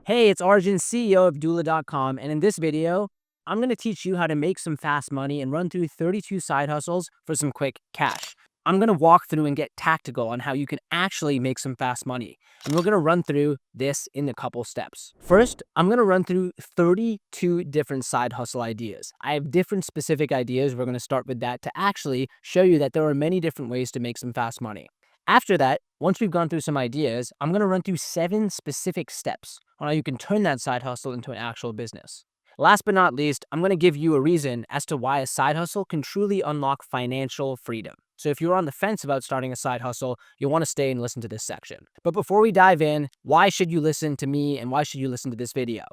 Hey, it's Arjun, CEO of doula.com, and in this video, I'm going to teach you how to make some fast money and run through 32 side hustles for some quick cash. I'm going to walk through and get tactical on how you can actually make some fast money, and we're going to run through this in a couple steps. First, I'm going to run through 32 different side hustle ideas. I have different specific ideas. We're going to start with that to actually show you that there are many different ways to make some fast money. After that, once we've gone through some ideas, I'm going to run through 7 specific steps on how you can turn that side hustle into an actual business. Last but not least, I'm going to give you a reason as to why a side hustle can truly unlock financial freedom. So if you're on the fence about starting a side hustle, you'll want to stay and listen to this section. But before we dive in, why should you listen to me and why should you listen to this video?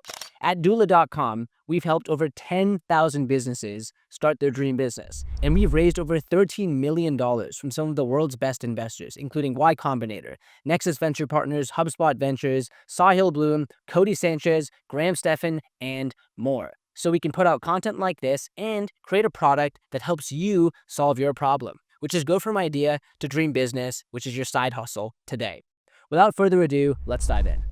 At doula.com, we've helped over 10,000 businesses start their dream business, and we've raised over $13 million from some of the world's best investors, including Y Combinator, Nexus Venture Partners, HubSpot Ventures, Sahil Bloom, Cody Sanchez, Graham Stephan, and more. So we can put out content like this and create a product that helps you solve your problem, which is go from idea to dream business, which is your side hustle today. Without further ado, let's dive in.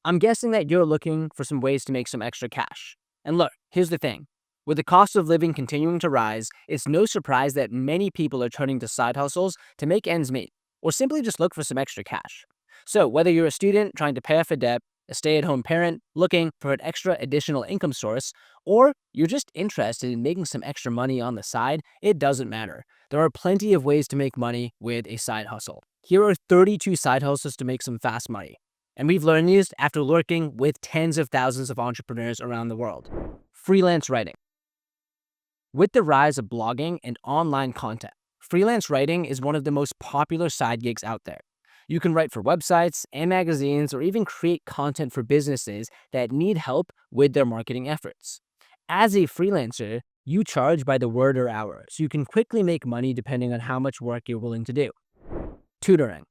I'm guessing that you're looking for some ways to make some extra cash. And look, here's the thing. With the cost of living continuing to rise, it's no surprise that many people are turning to side hustles to make ends meet, or simply just look for some extra cash. So whether you're a student trying to pay off a debt, a stay-at-home parent looking for an extra additional income source, or you're just interested in making some extra money on the side, it doesn't matter. There are plenty of ways to make money with a side hustle. Here are 32 side hustles to make some fast money. And we've learned these after working with tens of thousands of entrepreneurs around the world. Freelance writing. With the rise of blogging and online content, freelance writing is one of the most popular side gigs out there. You can write for websites and magazines or even create content for businesses that need help with their marketing efforts. As a freelancer, you charge by the word or hour, so you can quickly make money depending on how much work you're willing to do. Tutoring.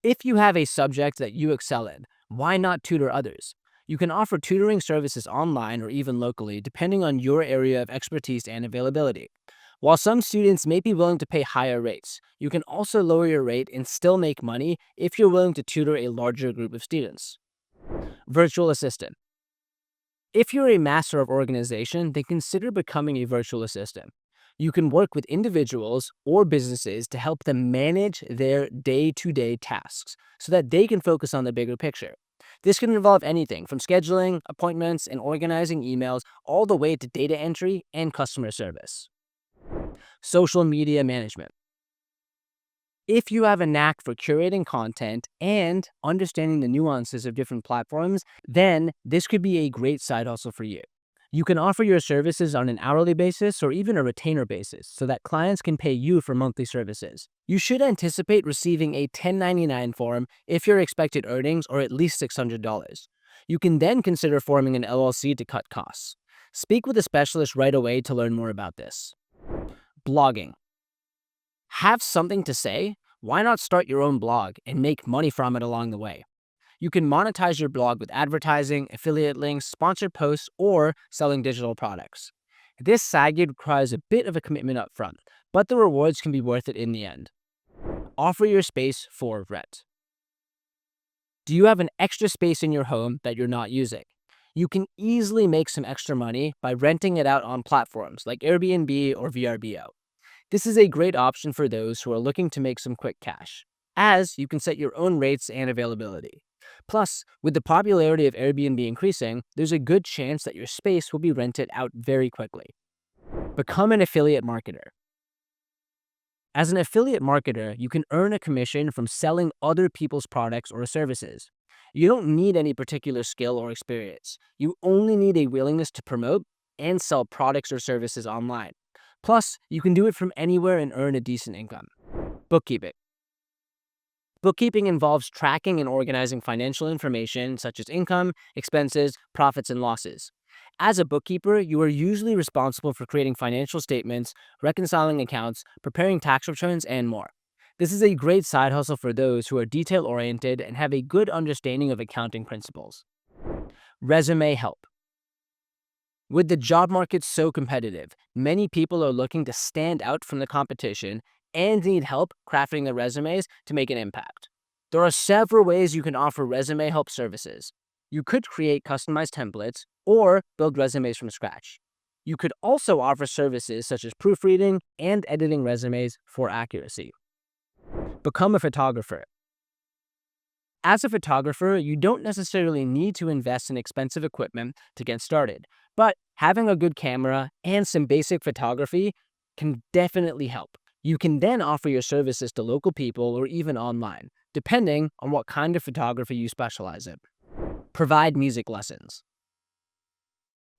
If you have a subject that you excel in, why not tutor others? You can offer tutoring services online or even locally, depending on your area of expertise and availability. While some students may be willing to pay higher rates, you can also lower your rate and still make money if you're willing to tutor a larger group of students. Virtual assistant. If you're a master of organization, then consider becoming a virtual assistant. You can work with individuals or businesses to help them manage their day-to-day tasks so that they can focus on the bigger picture. This can involve anything from scheduling, appointments, and organizing emails, all the way to data entry and customer service. Social media management. If you have a knack for curating content and understanding the nuances of different platforms, then this could be a great side hustle for you. You can offer your services on an hourly basis or even a retainer basis so that clients can pay you for monthly services. You should anticipate receiving a 1099 form if your expected earnings are at least $600. You can then consider forming an LLC to cut costs. Speak with a specialist right away to learn more about this. Blogging. Have something to say? Why not start your own blog and make money from it along the way? You can monetize your blog with advertising, affiliate links, sponsored posts, or selling digital products. This side gig requires a bit of a commitment up front, but the rewards can be worth it in the end. Offer your space for rent. Do you have an extra space in your home that you're not using? You can easily make some extra money by renting it out on platforms like Airbnb or VRBO. This is a great option for those who are looking to make some quick cash, as you can set your own rates and availability. Plus, with the popularity of Airbnb increasing, there's a good chance that your space will be rented out very quickly. Become an affiliate marketer. As an affiliate marketer, you can earn a commission from selling other people's products or services. You don't need any particular skill or experience. You only need a willingness to promote and sell products or services online. Plus, you can do it from anywhere and earn a decent income. Bookkeeping. Bookkeeping involves tracking and organizing financial information such as income, expenses, profits, and losses. As a bookkeeper, you are usually responsible for creating financial statements, reconciling accounts, preparing tax returns, and more. This is a great side hustle for those who are detail-oriented and have a good understanding of accounting principles. Resume help. With the job market so competitive, many people are looking to stand out from the competition and need help crafting their resumes to make an impact. There are several ways you can offer resume help services. You could create customized templates or build resumes from scratch. You could also offer services such as proofreading and editing resumes for accuracy. Become a photographer. As a photographer, you don't necessarily need to invest in expensive equipment to get started, but having a good camera and some basic photography can definitely help. You can then offer your services to local people or even online, depending on what kind of photography you specialize in. Provide music lessons.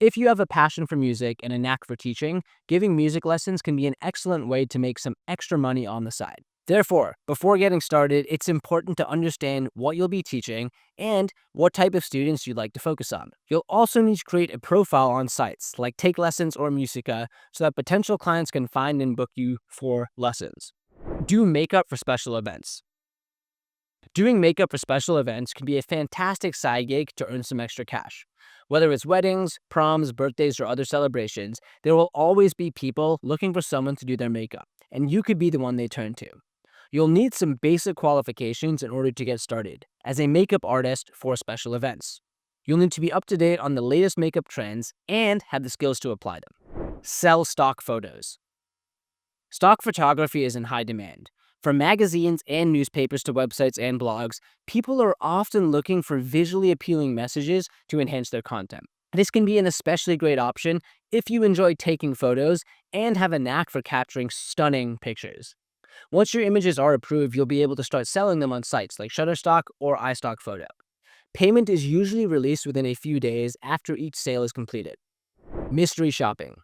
If you have a passion for music and a knack for teaching, giving music lessons can be an excellent way to make some extra money on the side. Therefore, before getting started, it's important to understand what you'll be teaching and what type of students you'd like to focus on. You'll also need to create a profile on sites like Take Lessons or Musica so that potential clients can find and book you for lessons. Do makeup for special events. Doing makeup for special events can be a fantastic side gig to earn some extra cash. Whether it's weddings, proms, birthdays, or other celebrations, there will always be people looking for someone to do their makeup, and you could be the one they turn to. You'll need some basic qualifications in order to get started as a makeup artist for special events. You'll need to be up to date on the latest makeup trends and have the skills to apply them. Sell stock photos. Stock photography is in high demand. From magazines and newspapers to websites and blogs, people are often looking for visually appealing messages to enhance their content. This can be an especially great option if you enjoy taking photos and have a knack for capturing stunning pictures. Once your images are approved, you'll be able to start selling them on sites like Shutterstock or iStockPhoto. Payment is usually released within a few days after each sale is completed. Mystery shopping.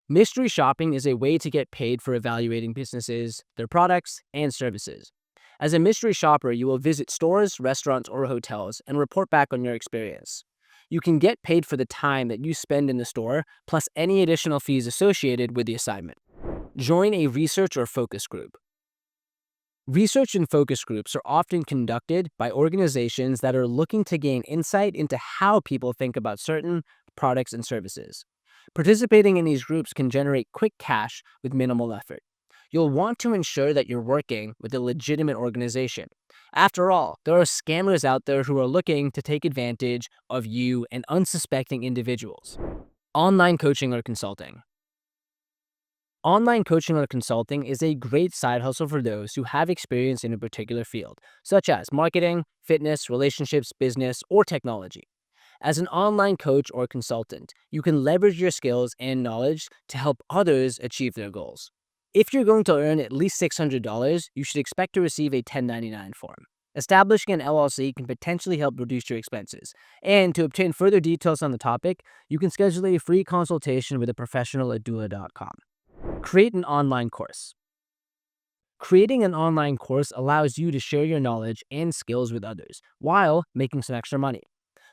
Mystery shopping is a way to get paid for evaluating businesses, their products, and services. As a mystery shopper, you will visit stores, restaurants, or hotels and report back on your experience. You can get paid for the time that you spend in the store, plus any additional fees associated with the assignment. Join a research or focus group. Research and focus groups are often conducted by organizations that are looking to gain insight into how people think about certain products and services. Participating in these groups can generate quick cash with minimal effort. You'll want to ensure that you're working with a legitimate organization. After all, there are scammers out there who are looking to take advantage of you and unsuspecting individuals. Online coaching or consulting. Online coaching or consulting is a great side hustle for those who have experience in a particular field, such as marketing, fitness, relationships, business, or technology. As an online coach or consultant, you can leverage your skills and knowledge to help others achieve their goals. If you're going to earn at least $600, you should expect to receive a 1099 form. Establishing an LLC can potentially help reduce your expenses. And to obtain further details on the topic, you can schedule a free consultation with a professional at doula.com. Create an online course. Creating an online course allows you to share your knowledge and skills with others while making some extra money.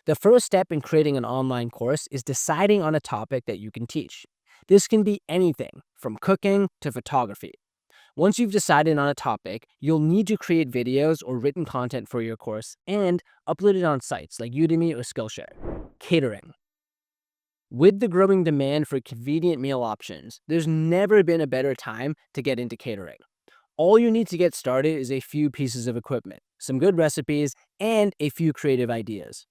The first step in creating an online course is deciding on a topic that you can teach. This can be anything from cooking to photography. Once you've decided on a topic, you'll need to create videos or written content for your course and upload it on sites like Udemy or Skillshare. Catering. With the growing demand for convenient meal options, there's never been a better time to get into catering. All you need to get started is a few pieces of equipment, some good recipes, and a few creative ideas.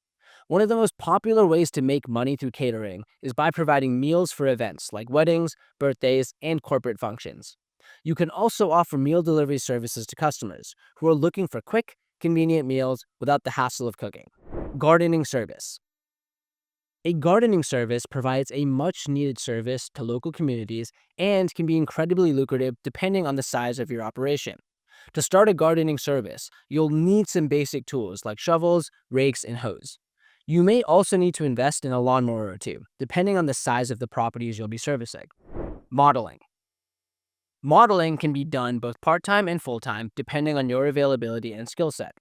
One of the most popular ways to make money through catering is by providing meals for events like weddings, birthdays, and corporate functions. You can also offer meal delivery services to customers who are looking for quick, convenient meals without the hassle of cooking. Gardening service. A gardening service provides a much needed service to local communities and can be incredibly lucrative depending on the size of your operation. To start a gardening service, you'll need some basic tools like shovels, rakes, and hose. You may also need to invest in a lawnmower or two, depending on the size of the properties you'll be servicing. Modeling. Modeling can be done both part-time and full-time, depending on your availability and skill set.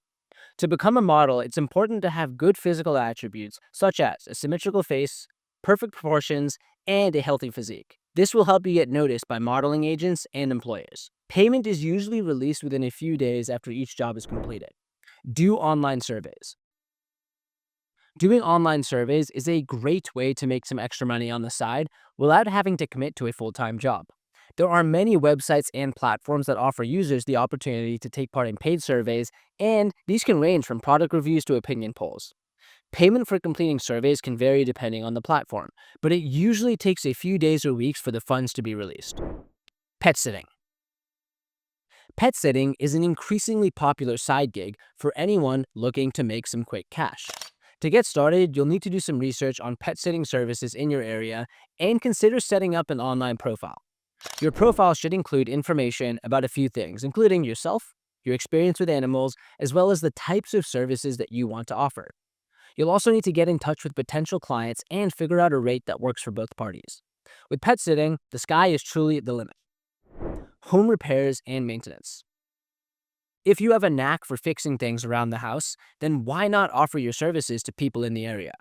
To become a model, it's important to have good physical attributes, such as a symmetrical face, perfect proportions, and a healthy physique. This will help you get noticed by modeling agents and employers. Payment is usually released within a few days after each job is completed. Do online surveys. Doing online surveys is a great way to make some extra money on the side without having to commit to a full-time job. There are many websites and platforms that offer users the opportunity to take part in paid surveys, and these can range from product reviews to opinion polls. Payment for completing surveys can vary depending on the platform, but it usually takes a few days or weeks for the funds to be released. Pet sitting. Pet sitting is an increasingly popular side gig for anyone looking to make some quick cash. To get started, you'll need to do some research on pet sitting services in your area and consider setting up an online profile. Your profile should include information about a few things, including yourself, your experience with animals, as well as the types of services that you want to offer. You'll also need to get in touch with potential clients and figure out a rate that works for both parties. With pet sitting, the sky is truly the limit. Home repairs and maintenance. If you have a knack for fixing things around the house, then why not offer your services to people in the area?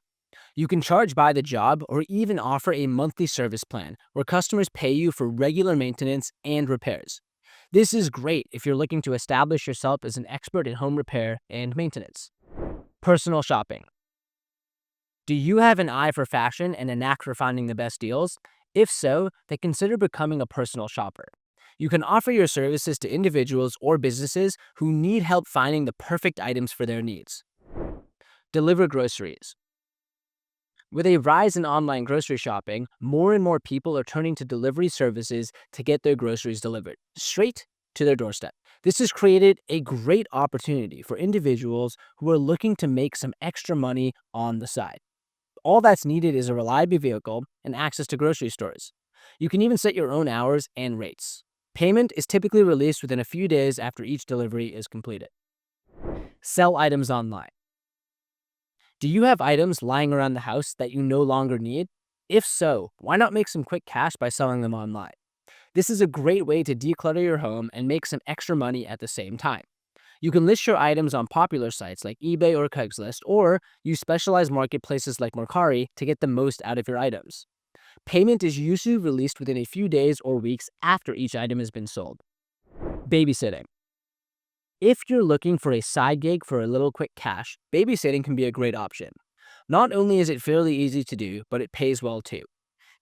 You can charge by the job or even offer a monthly service plan where customers pay you for regular maintenance and repairs. This is great if you're looking to establish yourself as an expert in home repair and maintenance. Personal shopping. Do you have an eye for fashion and a knack for finding the best deals? If so, then consider becoming a personal shopper. You can offer your services to individuals or businesses who need help finding the perfect items for their needs. Deliver groceries. With a rise in online grocery shopping, more and more people are turning to delivery services to get their groceries delivered straight to their doorstep. This has created a great opportunity for individuals who are looking to make some extra money on the side. All that's needed is a reliable vehicle and access to grocery stores. You can even set your own hours and rates. Payment is typically released within a few days after each delivery is completed. Sell items online. Do you have items lying around the house that you no longer need? If so, why not make some quick cash by selling them online? This is a great way to declutter your home and make some extra money at the same time. You can list your items on popular sites like eBay or Craigslist, or use specialized marketplaces like Mercari to get the most out of your items. Payment is usually released within a few days or weeks after each item has been sold. Babysitting. If you're looking for a side gig for a little quick cash, babysitting can be a great option. Not only is it fairly easy to do, but it pays well too.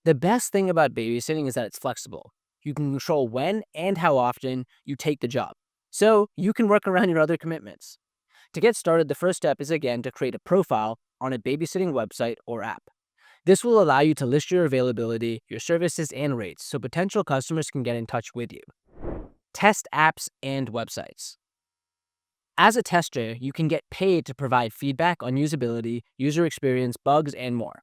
The best thing about babysitting is that it's flexible. You can control when and how often you take the job, so you can work around your other commitments. To get started, the first step is again to create a profile on a babysitting website or app. This will allow you to list your availability, your services, and rates so potential customers can get in touch with you. Test apps and websites. As a tester, you can get paid to provide feedback on usability, user experience, bugs, and more.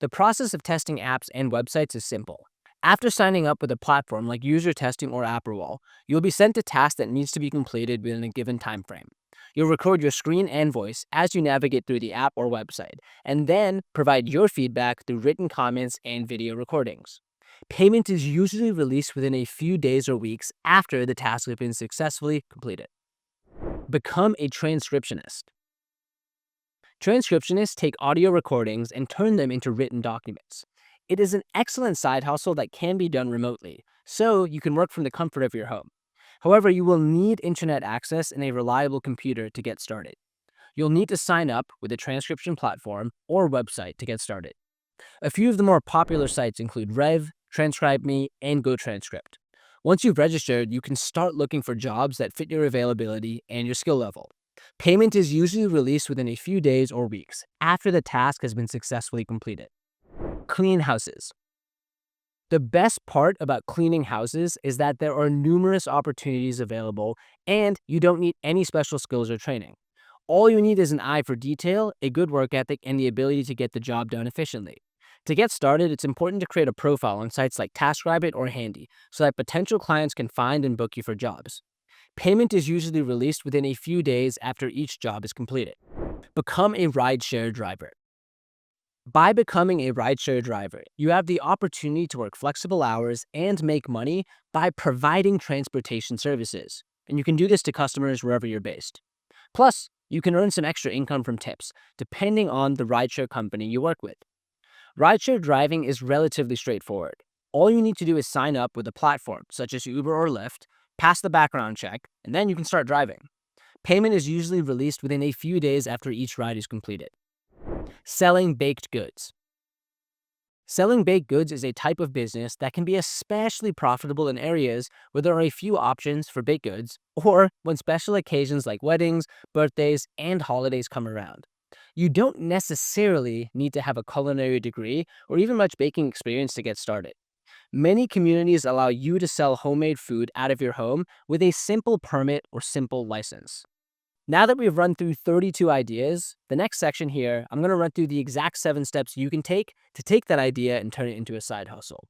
The process of testing apps and websites is simple. After signing up with a platform like user testing or Apperwall, you'll be sent a task that needs to be completed within a given time frame. You'll record your screen and voice as you navigate through the app or website, and then provide your feedback through written comments and video recordings. Payment is usually released within a few days or weeks after the task has been successfully completed. Become a transcriptionist. Transcriptionists take audio recordings and turn them into written documents. It is an excellent side hustle that can be done remotely, so you can work from the comfort of your home. However, you will need internet access and a reliable computer to get started. You'll need to sign up with a transcription platform or website to get started. A few of the more popular sites include Rev, TranscribeMe, and GoTranscript. Once you've registered, you can start looking for jobs that fit your availability and your skill level. Payment is usually released within a few days or weeks after the task has been successfully completed. Clean houses. The best part about cleaning houses is that there are numerous opportunities available and you don't need any special skills or training. All you need is an eye for detail, a good work ethic, and the ability to get the job done efficiently. To get started, it's important to create a profile on sites like TaskRabbit or Handy so that potential clients can find and book you for jobs. Payment is usually released within a few days after each job is completed. Become a rideshare driver. By becoming a rideshare driver, you have the opportunity to work flexible hours and make money by providing transportation services. And you can do this to customers wherever you're based. Plus, you can earn some extra income from tips, depending on the rideshare company you work with. Rideshare driving is relatively straightforward. All you need to do is sign up with a platform, such as Uber or Lyft, pass the background check, and then you can start driving. Payment is usually released within a few days after each ride is completed. Selling baked goods. Selling baked goods is a type of business that can be especially profitable in areas where there are a few options for baked goods or when special occasions like weddings, birthdays, and holidays come around. You don't necessarily need to have a culinary degree or even much baking experience to get started. Many communities allow you to sell homemade food out of your home with a simple permit or simple license. Now that we've run through 32 ideas, the next section here, I'm going to run through the exact 7 steps you can take to take that idea and turn it into a side hustle.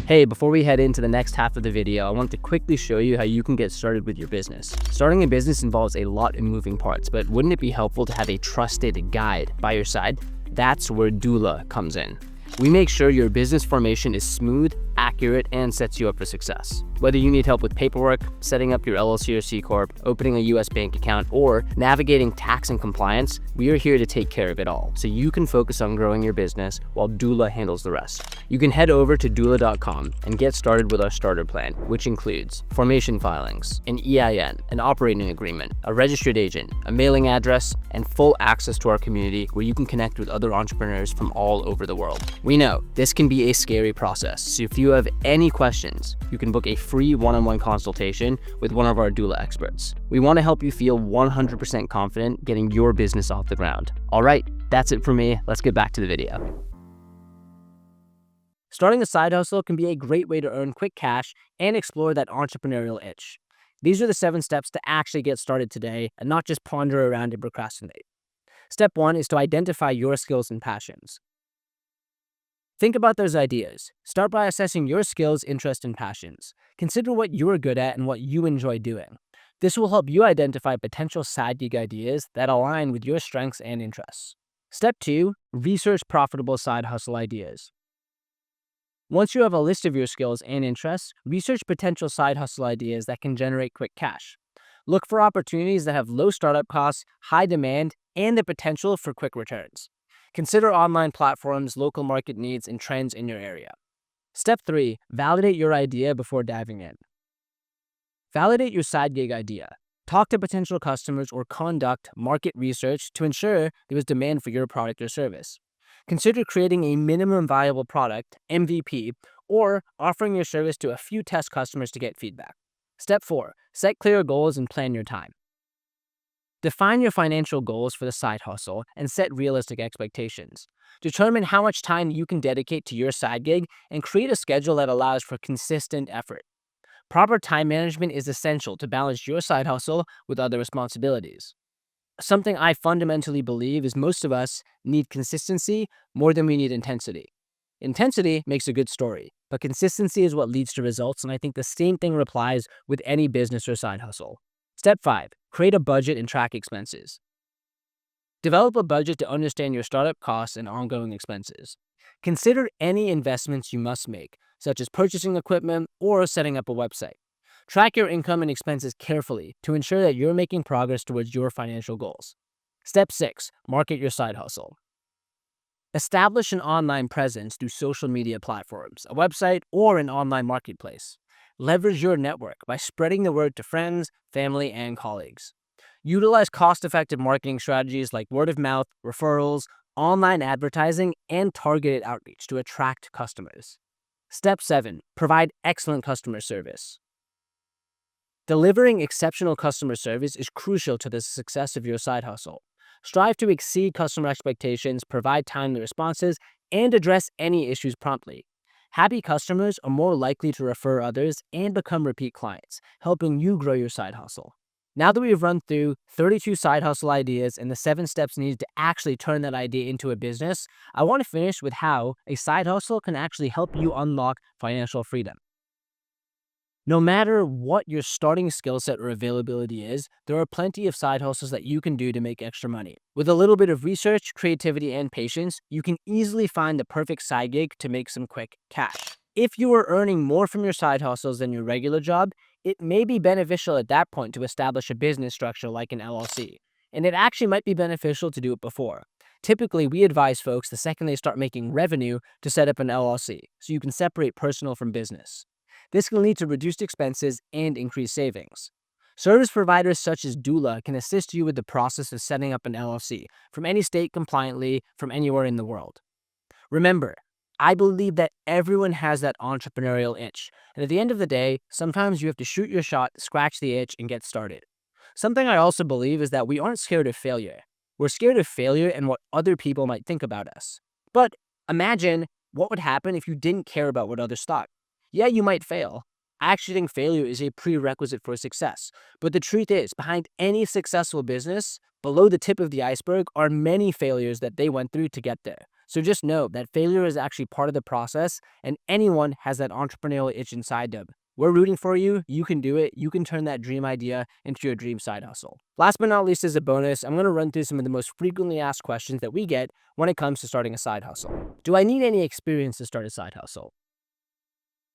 Hey, before we head into the next half of the video, I want to quickly show you how you can get started with your business. Starting a business involves a lot of moving parts, but wouldn't it be helpful to have a trusted guide by your side? That's where Doula comes in. We make sure your business formation is smooth, accurate, and sets you up for success. Whether you need help with paperwork, setting up your LLC or C Corp, opening a US bank account, or navigating tax and compliance, we are here to take care of it all, so you can focus on growing your business while Doula handles the rest. You can head over to doula.com and get started with our starter plan, which includes formation filings, an EIN, an operating agreement, a registered agent, a mailing address, and full access to our community where you can connect with other entrepreneurs from all over the world. We know this can be a scary process, so if you have any questions, you can book a free one-on-one consultation with one of our doula experts. We want to help you feel 100% confident getting your business off the ground. All right, that's it for me. Let's get back to the video. Starting a side hustle can be a great way to earn quick cash and explore that entrepreneurial itch. These are the 7 steps to actually get started today and not just ponder around and procrastinate. Step 1 is to identify your skills and passions. Think about those ideas. Start by assessing your skills, interests, and passions. Consider what you're good at and what you enjoy doing. This will help you identify potential side gig ideas that align with your strengths and interests. Step 2, research profitable side hustle ideas. Once you have a list of your skills and interests, research potential side hustle ideas that can generate quick cash. Look for opportunities that have low startup costs, high demand, and the potential for quick returns. Consider online platforms, local market needs, and trends in your area. Step 3, validate your idea before diving in. Validate your side gig idea. Talk to potential customers or conduct market research to ensure there is demand for your product or service. Consider creating a minimum viable product, MVP, or offering your service to a few test customers to get feedback. Step 4, set clear goals and plan your time. Define your financial goals for the side hustle and set realistic expectations. Determine how much time you can dedicate to your side gig and create a schedule that allows for consistent effort. Proper time management is essential to balance your side hustle with other responsibilities. Something I fundamentally believe is most of us need consistency more than we need intensity. Intensity makes a good story, but consistency is what leads to results, and I think the same thing applies with any business or side hustle. Step 5, create a budget and track expenses. Develop a budget to understand your startup costs and ongoing expenses. Consider any investments you must make, such as purchasing equipment or setting up a website. Track your income and expenses carefully to ensure that you're making progress towards your financial goals. Step 6, market your side hustle. Establish an online presence through social media platforms, a website, or an online marketplace. Leverage your network by spreading the word to friends, family, and colleagues. Utilize cost-effective marketing strategies like word of mouth, referrals, online advertising, and targeted outreach to attract customers. Step 7, provide excellent customer service. Delivering exceptional customer service is crucial to the success of your side hustle. Strive to exceed customer expectations, provide timely responses, and address any issues promptly. Happy customers are more likely to refer others and become repeat clients, helping you grow your side hustle. Now that we've run through 32 side hustle ideas and the 7 steps needed to actually turn that idea into a business, I want to finish with how a side hustle can actually help you unlock financial freedom. No matter what your starting skill set or availability is, there are plenty of side hustles that you can do to make extra money. With a little bit of research, creativity, and patience, you can easily find the perfect side gig to make some quick cash. If you are earning more from your side hustles than your regular job, it may be beneficial at that point to establish a business structure like an LLC. And it actually might be beneficial to do it before. Typically, we advise folks the second they start making revenue to set up an LLC, so you can separate personal from business. This can lead to reduced expenses and increased savings. Service providers such as Doula can assist you with the process of setting up an LLC from any state compliantly from anywhere in the world. Remember, I believe that everyone has that entrepreneurial itch. And at the end of the day, sometimes you have to shoot your shot, scratch the itch, and get started. Something I also believe is that we aren't scared of failure. We're scared of failure and what other people might think about us. But imagine what would happen if you didn't care about what others thought. Yeah, you might fail. I actually think failure is a prerequisite for success. But the truth is, behind any successful business, below the tip of the iceberg are many failures that they went through to get there. So just know that failure is actually part of the process, and anyone has that entrepreneurial itch inside them. We're rooting for you. You can do it. You can turn that dream idea into your dream side hustle. Last but not least, as a bonus, I'm going to run through some of the most frequently asked questions that we get when it comes to starting a side hustle. Do I need any experience to start a side hustle?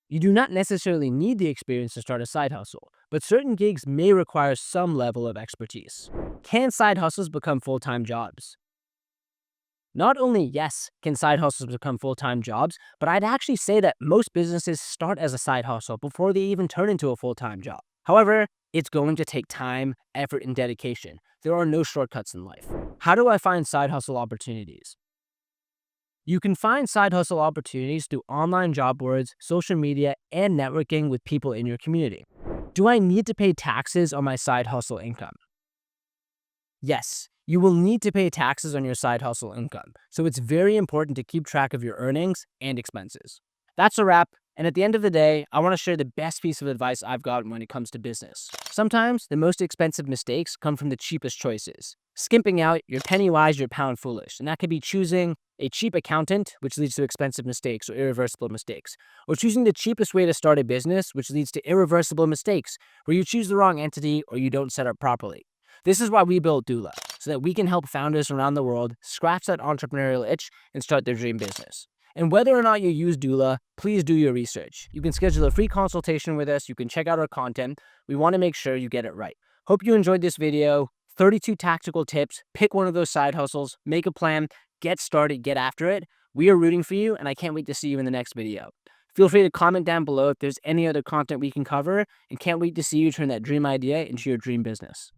You do not necessarily need the experience to start a side hustle, but certain gigs may require some level of expertise. Can side hustles become full-time jobs? Not only, yes, can side hustles become full-time jobs, but I'd actually say that most businesses start as a side hustle before they even turn into a full-time job. However, it's going to take time, effort, and dedication. There are no shortcuts in life. How do I find side hustle opportunities? You can find side hustle opportunities through online job boards, social media, and networking with people in your community. Do I need to pay taxes on my side hustle income? Yes, you will need to pay taxes on your side hustle income, so it's very important to keep track of your earnings and expenses. That's a wrap, and at the end of the day, I want to share the best piece of advice I've gotten when it comes to business. Sometimes the most expensive mistakes come from the cheapest choices. Skimping out, you're penny wise, you're pound foolish, and that could be choosing a cheap accountant, which leads to expensive mistakes or irreversible mistakes, or choosing the cheapest way to start a business, which leads to irreversible mistakes, where you choose the wrong entity or you don't set up properly. This is why we built Doula, so that we can help founders around the world scratch that entrepreneurial itch and start their dream business. And whether or not you use Doula, please do your research. You can schedule a free consultation with us. You can check out our content. We want to make sure you get it right. Hope you enjoyed this video. 32 tactical tips. Pick one of those side hustles. Make a plan. Get started. Get after it. We are rooting for you, and I can't wait to see you in the next video. Feel free to comment down below if there's any other content we can cover, and can't wait to see you turn that dream idea into your dream business.